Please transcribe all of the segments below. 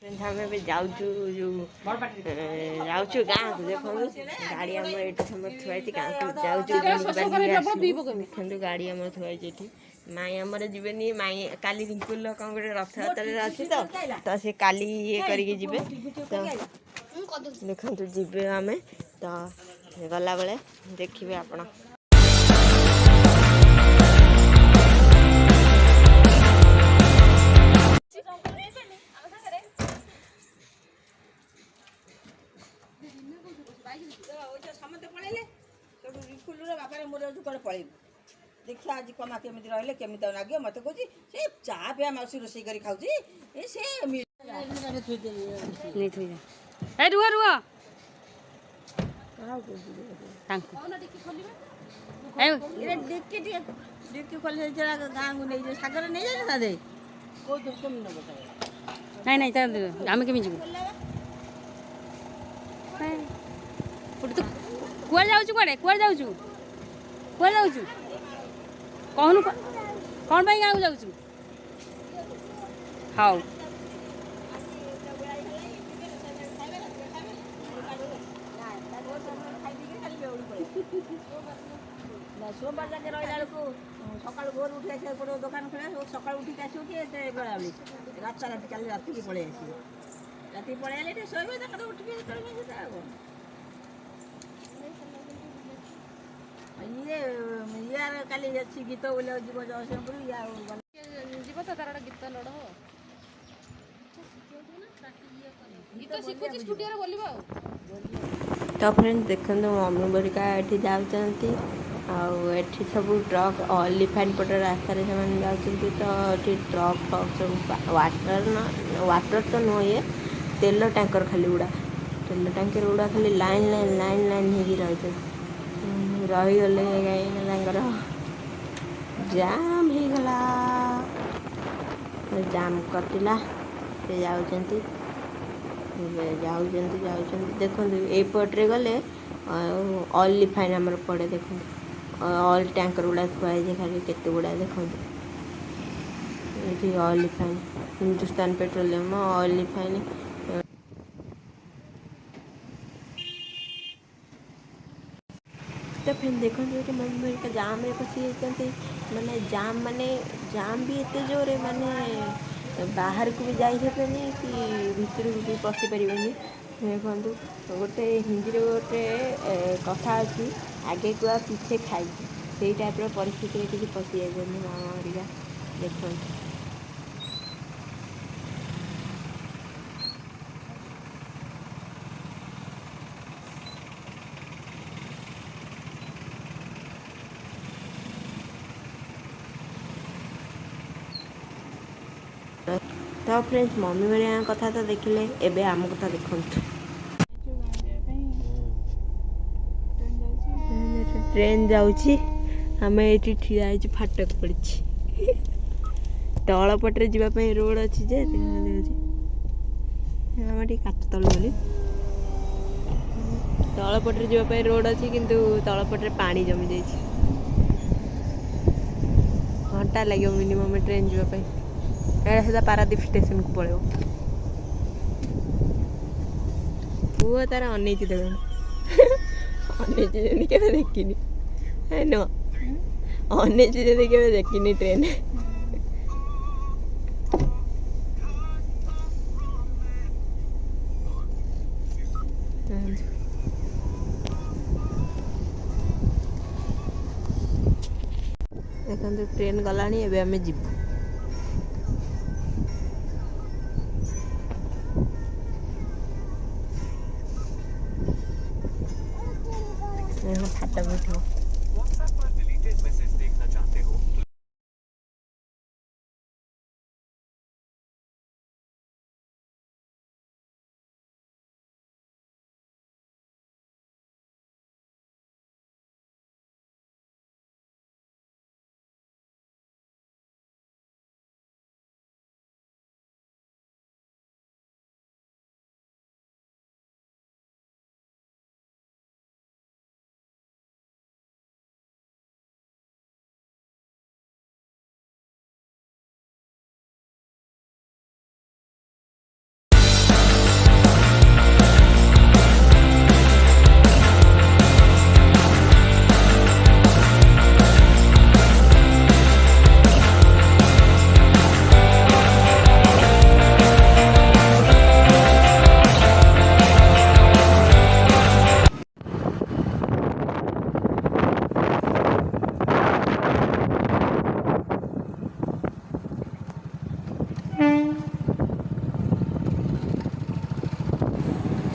ଆମେ ଏବେ ଯାଉଛୁ ଯାଉଛୁ ଗାଁକୁ ଦେଖନ୍ତୁ ଗାଡ଼ି ଆମର ଏଠି ସମସ୍ତେ ଥୁଆ ହେଇଛି ଗାଁକୁ ଯାଉଛୁ ଦେଖନ୍ତୁ ଗାଡ଼ି ଆମର ଥୁଆ ହେଇଛି ଏଠି ମାଇଁ ଆମର ଯିବେନି ମାଇଁ କାଲି ରିଙ୍କୁଲ କଣ ଗୋଟେ ରଥଯାତ୍ରାରେ ଅଛି ତ ସେ କାଲି ଇଏ କରିକି ଯିବେ ତ ଦେଖନ୍ତୁ ଯିବେ ଆମେ ତ ଗଲାବେଳେ ଦେଖିବେ ଆପଣ। ସମସ୍ତେ ପଳେଇଲେ ସେଠୁ ରିଙ୍କୁଲର ବାପାରେ ମୋର ଏଠୁ କୁଆଡ଼େ ପଳେଇବୁ ଦେଖିବା ଆଜି କମା କେମିତି ରହିଲେ କେମିତି ଆଉ ଲାଗିବ ମୋତେ କହୁଛି ସେ ଚା ପିଆ ମାଉସୀ ରୋଷେଇ କରି ଖାଉଛି ଏ ସେ ରୁହ ରୁହ ଡିକି ଖୋଲି ଗାଁକୁ ନେଇଯିବ ସାଗରରେ ନେଇଯାଏ ନା ଦେ ନାଇଁ ନାଇଁ ଆମେ କେମିତି ଯିବୁ କୁଆଡ଼େ ଯାଉଛୁ କୁଆଡ଼େ ଯାଉଛୁ କହୁନୁ କ'ଣ ପାଇଁ ଗାଁକୁ ଯାଉଛୁ ହଉ ସୋମବାର ଯାକେ ରହିଲା ବେଳକୁ ସକାଳୁ ଭୋର ଉଠି ଆସିବାକୁ ପଡ଼ିବ ଦୋକାନ ଖୋଲିବା ସକାଳୁ ଉଠିକି ଆସିବ କି ଏତେ ବେଳାବେଳି ରାତି କାଲି ରାତିକି ପଳେଇ ଆସିବ ରାତିକି ପଳେଇ ଆସିଲେ ଟିକେ ଶୋଇବେ ତାଙ୍କର ଉଠିକି ଚଳିବେ ସେଟା ଆଉ ଇଏ କାଲି ଅଛି ଗୀତ ବୋଲିବାକୁ ଯିବ ଜଗତସିଂହପୁର ଇଏ ଆଉ ଯିବ ତ ତାର ଗୋଟେ ଗୀତ ଲୋଡ଼ ହବ ଗୀତ ଶିଖୁଛି ଷ୍ଟୁଡ଼ିଓରେ ବୋଲିବ ଆଉ ତ ଫ୍ରେଣ୍ଡ ଦେଖନ୍ତୁ ମମି ବରିକା ଏଠି ଯାଉଛନ୍ତି ଆଉ ଏଠି ସବୁ ଟ୍ରକ୍ ଅଲିଫାଇନ୍ ପଟ ରାସ୍ତାରେ ସେମାନେ ଯାଉଛନ୍ତି ତ ଏଠି ଟ୍ରକ୍ ଫକ୍ ସବୁ ୱାଟର ତ ନୁହଁ ଇଏ ତେଲ ଟ୍ୟାଙ୍କର ଖାଲି ଗୁଡ଼ା ତେଲ ଟ୍ୟାଙ୍କର ଗୁଡ଼ା ଖାଲି ଲାଇନ୍ ହେଇକି ରହିଗଲେ କାହିଁକିନା ତାଙ୍କର ଜାମ୍ ହେଇଗଲା ଜାମ୍ କଟିଲା ସେ ଯାଉଛନ୍ତି ଦେଖନ୍ତୁ ଏଇପଟରେ ଗଲେ ଅଲିଫାଇନ୍ ଆମର ପଡ଼େ ଦେଖନ୍ତୁ ଅଏଲ୍ ଟ୍ୟାଙ୍କର ଗୁଡ଼ା ଥୁଆ ହେଇଛି ଖାଲି କେତେ ଗୁଡ଼ା ଦେଖନ୍ତୁ ଏଠି ଅଲିଫାଇନ୍ ହିନ୍ଦୁସ୍ତାନ ପେଟ୍ରୋଲିୟମ ଅଲିଫାଇନ୍ ତ ଫ୍ରେଣ୍ଡ ଦେଖନ୍ତୁ ଏଠି ମମି ହେରିକା ଜାମ୍ରେ ପଶି ଯାଇଛନ୍ତି ମାନେ ଜାମ୍ ବି ଏତେ ଜୋରେ ମାନେ ବାହାରକୁ ବି ଯାଇ ହେବନି କି ଭିତରକୁ ବି ପଶି ପାରିବେନି ଦେଖନ୍ତୁ ଗୋଟେ ହିନ୍ଦୀରେ ଗୋଟେ କଥା ଅଛି ଆଗେ କୁଆ ପିଛେ ଖାଇ ସେଇ ଟାଇପ୍ର ପରିସ୍ଥିତିରେ କିଛି ପଶି ଯାଇଛନ୍ତି ମାମା ହେରିକା ଦେଖନ୍ତୁ ତ ଫ୍ରେଣ୍ଡସ୍ ମମି ହେରିକା କଥା ତ ଦେଖିଲେ ଏବେ ଆମ କଥା ଦେଖନ୍ତୁ ଟ୍ରେନ୍ ଯାଉଛି ଆମେ ଏଇଠି ଠିଆ ହେଇଛି ଫାଟକ ପଡ଼ିଛି ତଳ ପଟରେ ଯିବା ପାଇଁ ରୋଡ଼ ଅଛି ଯେ ଆମେ ଟିକେ କାଚ ତଳୁ ଗଲି ତଳ ପଟରେ ଯିବା ପାଇଁ ରୋଡ଼ ଅଛି କିନ୍ତୁ ତଳ ପଟରେ ପାଣି ଜମି ଯାଇଛି ଘଣ୍ଟା ଲାଗିବ ମିନିମମ୍ ଟ୍ରେନ୍ ଯିବା ପାଇଁ ଏଇଟା ସିଧା ପାରାଦ୍ୱୀପ ଷ୍ଟେସନକୁ ପଳେଇବ ପୁଅ ତାର ଅନେଇଛି ଦେଖନ୍ତୁ ଅନେଇଛି ଯେମିତି କେବେ ଦେଖିନି ନୁହଁ ଅନେଇଛି ଯେମିତି କେବେ ଦେଖିନି ଟ୍ରେନ୍ ଦେଖନ୍ତୁ ଟ୍ରେନ୍ ଗଲାଣି ଏବେ ଆମେ ଯିବୁ ଫାଟ ଉଠିବ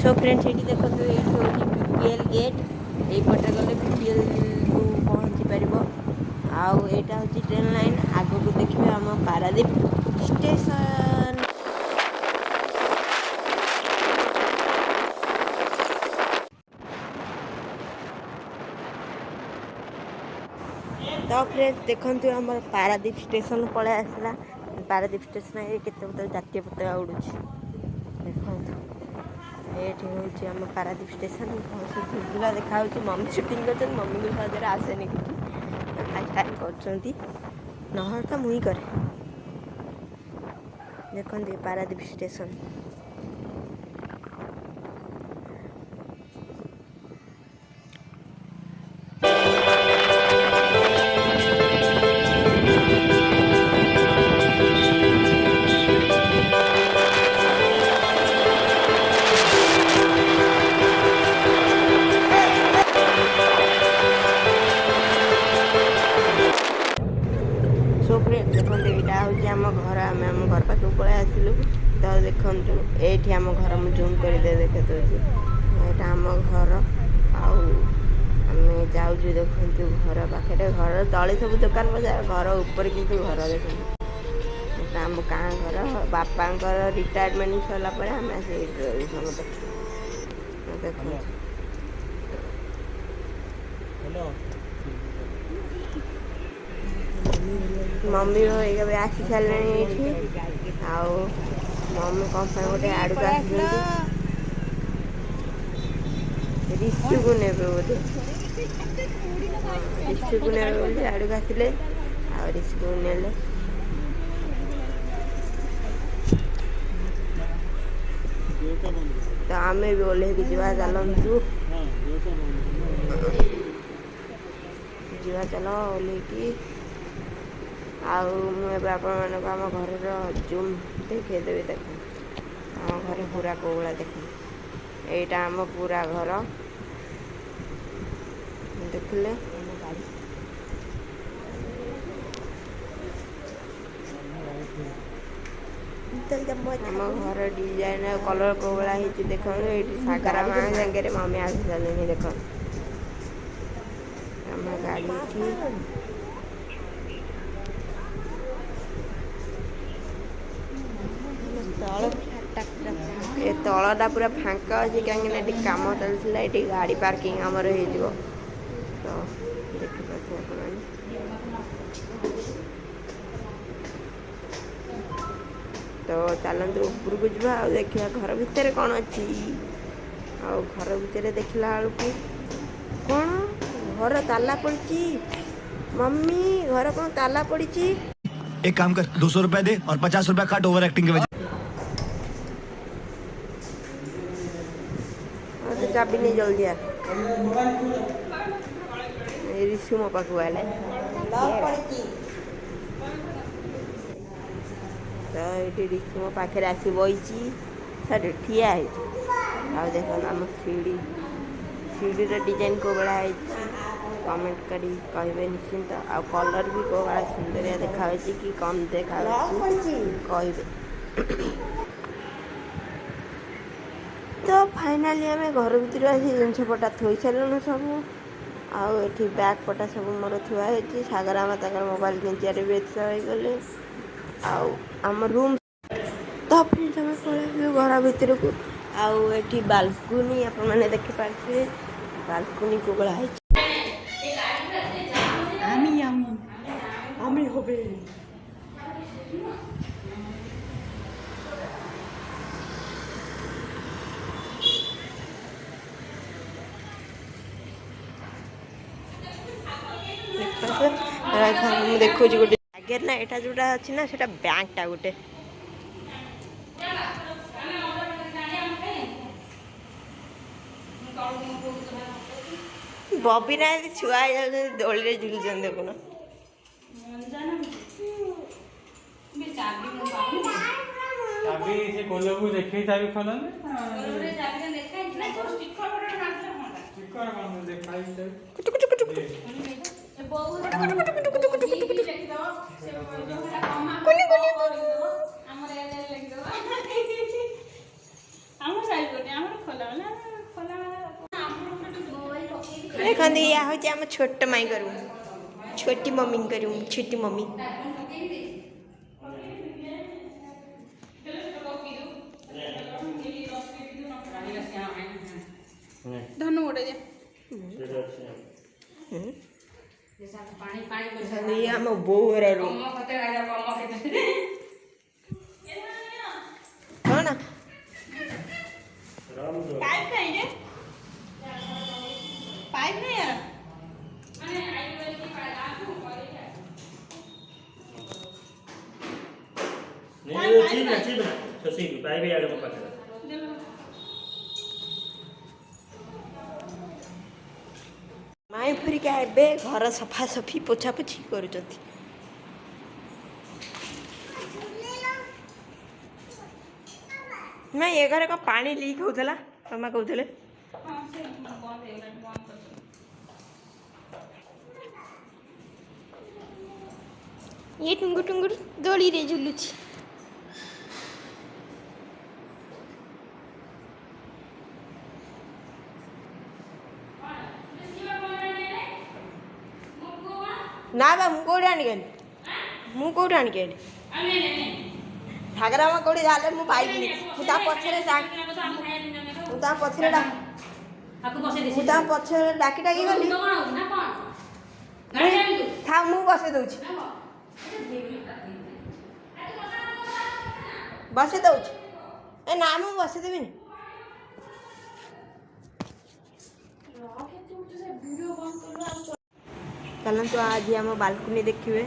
सो फ्रेंड्स ये देखो ये हूँ बीपीएल गेट यपटे गले बीपीएल को पहुँची पार आउ यहाँ हूँ ट्रेन लाइन आग को देखिए आम पारादीप स्टेशन। तो फ्रेंड्स देखते आम पारादीप स्टेशन पलि आसला पारादीप स्टेशन केते जातीय पताका उड़ू देखो ये हूँ आम पारादीप स्टेशन झुला देखा मम्मी सुटिंग कर मम्मी को सहज आसेनि फास्ट टाइम कर तो मुई करे देखते पारादीप स्टेशन। देखते यहाँ हूँ आम घर आम आम घर पाक पलि आसलु तो देखु ये आम घर मुझे जूम कर देखे दूसरी यहाँ आम घर आम जाऊँ देखु घर पाखे घर तले सब दुकान बजार घर ऊपर कि घर देखते आम गाँ घर बापा रिटायरमेंट सरला आम समस्त देखो मम्मी भी आसी सारे ये मम्मी कौन गोटे आड़ को आस ऋषि को ने बोधे ऋषि को ने आड़ को आसिले ऋषि को ने तो आम भी ओल्हे जा चलतु जा चल ओल्हे आपण आम घर जूम देखदेवी देख आम घर पूरा कौला देख यहाँ आम पूरा घर देखले आम घर डिजाइन कलर कौला देख ये सागरा माँ सागे मम्मी आसी सारे देख आम गाड़ी ये तलटा पूरा फांका अच्छे कहीं कम चलता ये गाड़ी पार्किंग आमर हो तो देखिए तो चलते ऊपर को जा देखा घर भितर कौन अच्छी घर भितर देखला बेलू कौन घर ताला पड़ी मम्मी घर कौन ताला पड़ी। एक काम कर 200 रुपए दे और 50 रुपए काट ओवर एक्टिंग के वजह। चाबी नहीं जल्दी आ ऋषि मो पाक आए तो ये ऋषि मो पाखे आसी बही सर ठिया देख आम सीढ़ी सीढ़ीर डिजाइन को भाया कमेंट करी कहे निश्चिंत आ कलर भी को भाया सुंदरिया देखा कि कम देखा कहे। तो फाइनाली आम घर भर आसी जिनपटा थोई सारूँ सब आठी बैग पटा सब मोर थुआई सागरा माता मोबाइल केंचियारे व्यस्त हो गले आम रूम तो फ्रेंड्स आम पलू घर भितर को आठी बालकुनी आप मैंने देखिपारे बालकुनी को गढ़ाई देखो गोटे आगे ना यहाँ जोटा अच्छी ना से बैंकटा गोटे बबी ना छुआ दौड़ी झुलुन देखुन चाबी से कोलो को देखै चाबी खोलन रे चाबी देखाइ ना स्टिकर फोटो मारले होला स्टिकर कोन देखाइ छै कुछ कुछ कुछ ए बहुत जी भी लिख दो से जो हला कमा हमर एल लिख दो हमर साइज कोनी हमर खोला देखते या हूँ आम छोट माई रूम छोटी मम्मी रूम छोटी मम्मी धनु गोटे आम बोर रूम कौन पाइप कहीं रे पाइप नहीं यार ठीक है शशि पाइप आड़े मो पाखे माई फरिका एबे घर सफा सफी पोछा पोछी करुचंती ना ये घर का पानी लीक होतला मामा कहउथले हां से बंद हो गला बंद कर ये टुंगु टुंगु दोली रे झुलुची ना बा मु कोड आनी गेली मु कोड आनी गेली ठाकरा मा कोडी झाले मु पाइली मु ता पछरे मु ता पछरे डा मु ता पछरे डाकी डाकी गली था मु बसे दउची बसे दउची ए ना मु बसे देबिनी चलतु आज आम बालकुनी देखिए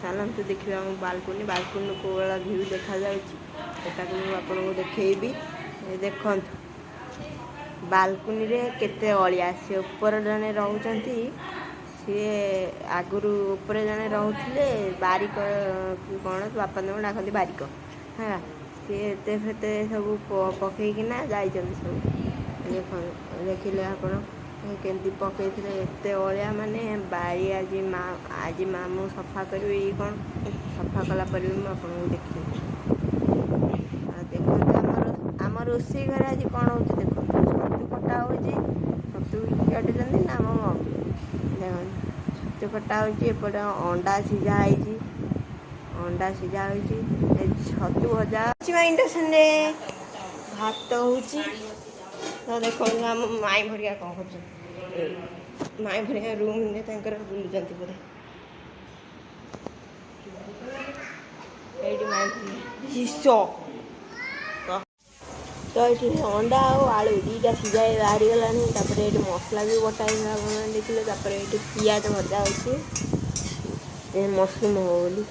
चलतु देखिए आम बालकुनी बालकुनी को वाला व्यू देखा जाटा आपको देखी देखु बालकुनी रे केते अलिया सी ऊपर जने रोचंती सी आगुरी ऊपर जने रोते बारिक कौन बापा ने डाकती बारिक है सी एते फेते सब पकईकिना जाइए सब देखिले आप केमती पकई एत अलिया माने बाड़ी आज मामू सफा करेंगे ये कौन सफा कला पर आपको देखिए देखते आम रोषे घर आज कौन हो देखो छतु कटा हो छतु काटुँच ना आम देख छतु कटा होपटे अंडा सिझा अंडा सिझा हो छतु भजा इंडक्शन भात हो तो देखो आम माई भरिया कौन कर माई भरिया रूम बुलूँ बोधे ये माई भरिया तो ये अंडा आलू दीटा सीझा बाहरी गलानी ये मसला भी बटा देखिले ये पियाज भजा हो मशरूम हो बोली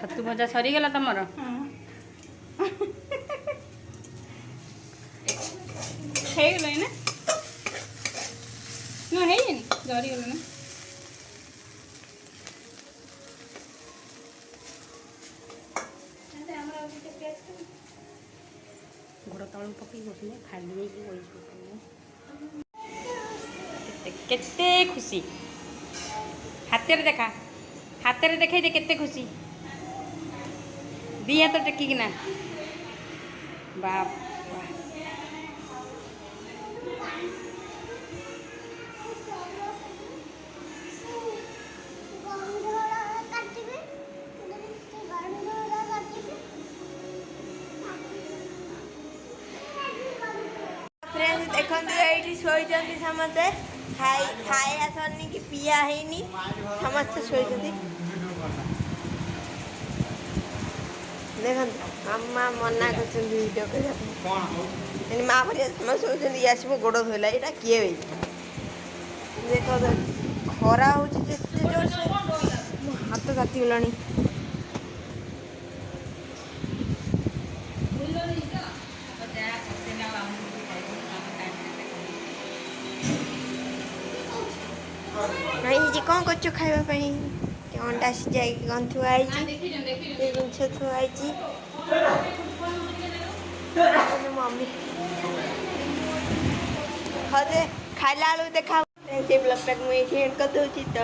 छतु भजा सरीगला तुमर ହେଇଗଲା ନା ନା ହେଇନି ଜରିଗଲା ନା ଗୋଡ଼ ତଳକୁ ପକେଇ ବସିଲେ ଖାଲି ହେଇକି ବଇଛୁ କେତେ ଖୁସି ହାତରେ ଦେଖା ହାତରେ ଦେଖାଇ ଦେ କେତେ ଖୁସି ଦି ହାତ ଟେକିକିନା ବାପ देखो ये शोचती समस्ते खाया सरनी कि पिया है समस्ते शोचती ଦେଖନ୍ତୁ ମାମା ମନା କରୁଛନ୍ତି ଭିଡ଼ିଓ କରିବା ପାଇଁ ମା ଭରିଆ ସମସ୍ତେ କହୁଛନ୍ତି ଇଏ ଆସିବ ଗୋଡ଼ ଧୋଇଲା ଏଇଟା କିଏ ବେ ଦେଖ ଖରା ହେଉଛି ଯେତେ ଜୋରସେ ମୋ ହାତ କାଟିଗଲାଣି। ଭାଇ ଯେ କ'ଣ କରୁଛୁ ଖାଇବା ପାଇଁ ଅଣ୍ଡା ସିଝାଇକି କ'ଣ ଥୁଆ ହେଇଛି ଏ ଜିନିଷ ଥୁଆ ହେଇଛି ମମ୍ମି ହଁ ଯେ ଖାଇଲା ବେଳକୁ ଦେଖା ସେ ବ୍ଲଗ୍ଟାକୁ ମୁଁ ଏଇଠି ଏଣ୍ଡ କରିଦେଉଛି ତ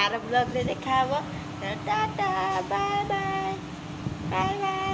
ଆର ବ୍ଲଗ୍ରେ ଦେଖା ହେବ tata bye bye bye bye.